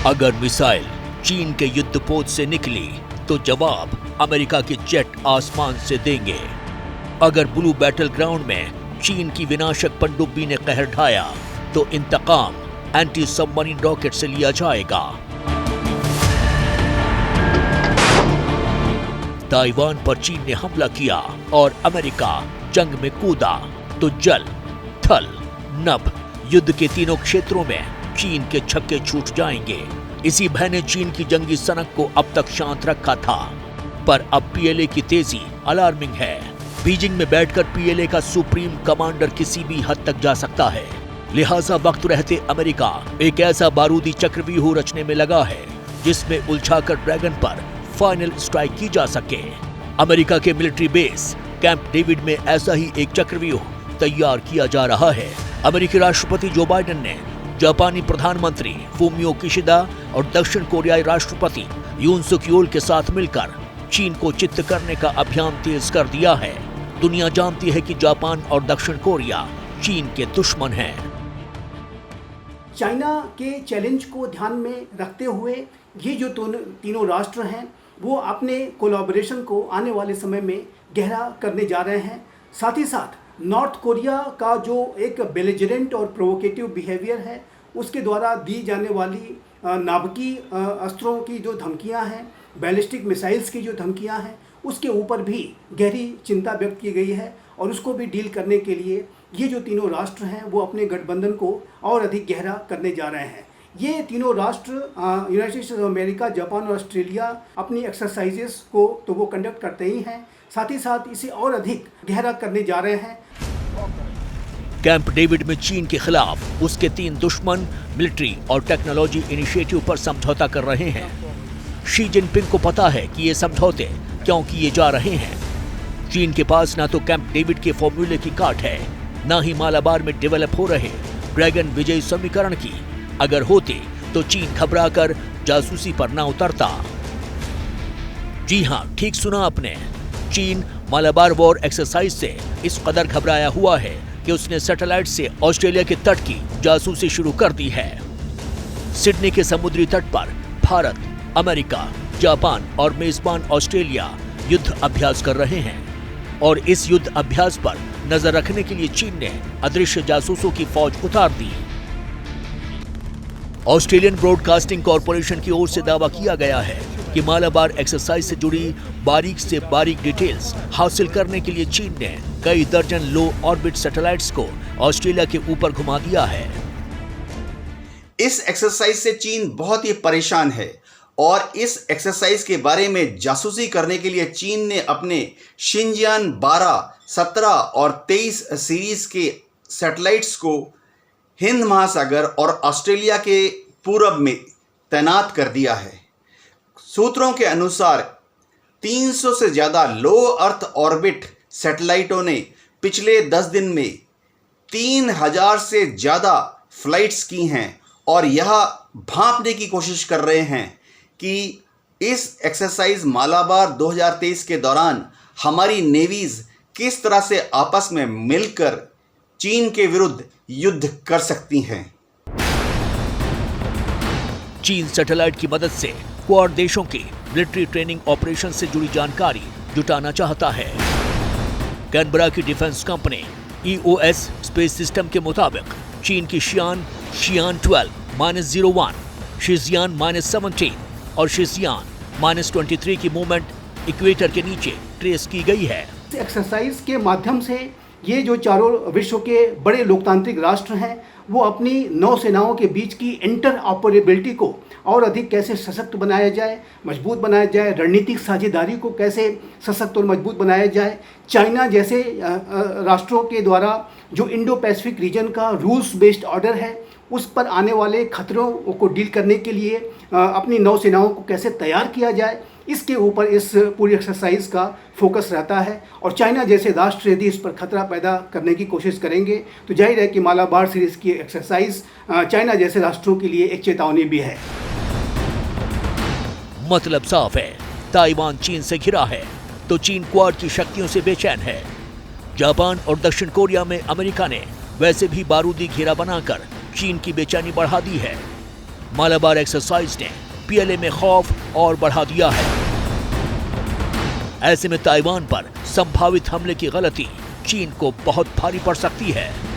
अगर मिसाइल चीन के युद्धपोत से निकली तो जवाब अमेरिका के जेट आसमान से देंगे। अगर ब्लू बैटल ग्राउंड में चीन की विनाशक पनडुब्बी ने कहर ढाया तो इंतकाम एंटी सबमरीन रॉकेट से लिया जाएगा। ताइवान पर चीन ने हमला किया और अमेरिका जंग में कूदा तो जल, थल, नभ युद्ध के तीनों क्षेत्रों में चीन के छक्के छूट जाएंगे। इसी भय ने चीन की जंगी सनक को अब तक शांत रखा था, पर अब पीएलए की तेजी अलार्मिंग है। बीजिंग में बैठकर पीएलए का सुप्रीम कमांडर किसी भी हद तक जा सकता है। लिहाजा वक्त रहते अमेरिका एक ऐसा बारूदी चक्रव्यूह रचने में लगा है जिसमें उलझाकर ड्रैगन पर फाइनल स्ट्राइक की जा सके। अमेरिका के मिलिट्री बेस कैंप डेविड में ऐसा ही एक चक्रव्यूह तैयार किया जा रहा है। अमेरिकी राष्ट्रपति जो बाइडेन ने जापानी प्रधानमंत्री फूमियो किशिदा और दक्षिण कोरियाई राष्ट्रपति यून सुक योल के साथ मिलकर चीन को चित्त करने का अभियान तेज कर दिया है। दुनिया जानती है कि जापान और दक्षिण कोरिया चीन के दुश्मन हैं। चाइना के चैलेंज को ध्यान में रखते हुए ये जो तीनों राष्ट्र हैं वो अपने कोलैबोरेशन को आने वाले समय में गहरा करने जा रहे हैं। साथ ही साथ नॉर्थ कोरिया का जो एक बेलिजरेंट और प्रोवोकेटिव बिहेवियर है उसके द्वारा दी जाने वाली नाभिकीय अस्त्रों की जो धमकियां हैं, बैलिस्टिक मिसाइल्स की जो धमकियां हैं, उसके ऊपर भी गहरी चिंता व्यक्त की गई है और उसको भी डील करने के लिए ये जो तीनों राष्ट्र हैं वो अपने गठबंधन को और अधिक गहरा करने जा रहे हैं। ये तीनों राष्ट्र United states of America, Japan और ऑस्ट्रेलिया अपनी एक्सरसाइजेस को तो वो कंडक्ट करते ही हैं, साथ ही साथ इसे और अधिक गहरा करने जा रहे हैं। कैंप डेविड में चीन के खिलाफ उसके 3 दुश्मन मिलिट्री और टेक्नोलॉजी इनिशिएटिव पर समझौता कर रहे हैं। शी जिनपिंग को पता है कि ये समझौते क्यों किए जा रहे हैं। चीन के पास ना तो कैंप डेविड के फॉर्मूले की काट है, ना ही मालाबार में डेवलप हो रहे ड्रैगन विजयी समीकरण की। अगर होते तो चीन घबराकर जासूसी पर ना उतरता। जी हां, ठीक सुना आपने। चीन मालाबार वॉर एक्सरसाइज से इस कदर घबराया हुआ है कि उसने सैटेलाइट से ऑस्ट्रेलिया के तट की जासूसी शुरू कर दी है। सिडनी के समुद्री तट पर भारत, अमेरिका, जापान और मेजबान ऑस्ट्रेलिया युद्ध अभ्यास कर रहे हैं और इस युद्ध अभ्यास पर नजर रखने के लिए चीन ने अदृश्य जासूसों की फौज उतार दी। ऑस्ट्रेलियन ब्रॉडकास्टिंग कॉरपोरेशन की ओर से दावा किया गया है कि मालाबार एक्सरसाइज से जुड़ी बारीक से बारीक डिटेल्स हासिल करने के लिए चीन ने कई दर्जन लो ऑर्बिट सैटेलाइट्स को ऑस्ट्रेलिया के ऊपर घुमा दिया है। इस एक्सरसाइज से चीन बहुत ही परेशान है और इस एक्सरसाइज के बारे में जासूसी करने के लिए चीन ने अपने शिनजियान 12, 17 और 23 सीरीज के सैटेलाइट्स को हिंद महासागर और ऑस्ट्रेलिया के पूरब में तैनात कर दिया है। सूत्रों के अनुसार 300 से ज़्यादा लो अर्थ ऑर्बिट सैटेलाइटों ने पिछले 10 दिन में 3000 से ज़्यादा फ्लाइट्स की हैं और यह भांपने की कोशिश कर रहे हैं कि इस एक्सरसाइज मालाबार 2023 के दौरान हमारी नेवीज़ किस तरह से आपस में मिलकर चीन के विरुद्ध युद्ध कर सकती हैं। चीन सैटेलाइट की मदद से क्वाड देशों की मिलिट्री ट्रेनिंग ऑपरेशन से जुड़ी जानकारी जुटाना चाहता है। कैनबरा की defence company EOS space system के मुताबिक चीन की शियान 12-01, शिजियान -17 और शिजियान -23 की मूवमेंट इक्वेटर के नीचे ट्रेस की गई है। एक्सरसाइज के माध्यम से ये जो चारों विश्व के बड़े लोकतांत्रिक राष्ट्र हैं वो अपनी नौसेनाओं के बीच की इंटर ऑपरेबिलिटी को और अधिक कैसे सशक्त बनाया जाए, मजबूत बनाया जाए, रणनीतिक साझेदारी को कैसे सशक्त और मजबूत बनाया जाए। चाइना जैसे राष्ट्रों के द्वारा जो इंडो पैसिफिक रीजन का रूल्स बेस्ड ऑर्डर है उस पर आने वाले खतरों को डील करने के लिए अपनी नौसेनाओं को कैसे तैयार किया जाए, इसके ऊपर इस पूरी एक्सरसाइज का फोकस रहता है। और चाइना जैसे राष्ट्र यदि इस पर खतरा पैदा करने की कोशिश करेंगे तो जाहिर है कि मालाबार सीरीज की एक्सरसाइज चाइना जैसे राष्ट्रों के लिए एक चेतावनी भी है। मतलब साफ है, ताइवान चीन से घिरा है तो चीन क्वाड की शक्तियों से बेचैन है। जापान और दक्षिण कोरिया में अमेरिका ने वैसे भी बारूदी घेरा बनाकर चीन की बेचैनी बढ़ा दी है। मालाबार एक्सरसाइज ने पीएलए में खौफ और बढ़ा दिया है। ऐसे में ताइवान पर संभावित हमले की गलती चीन को बहुत भारी पड़ सकती है।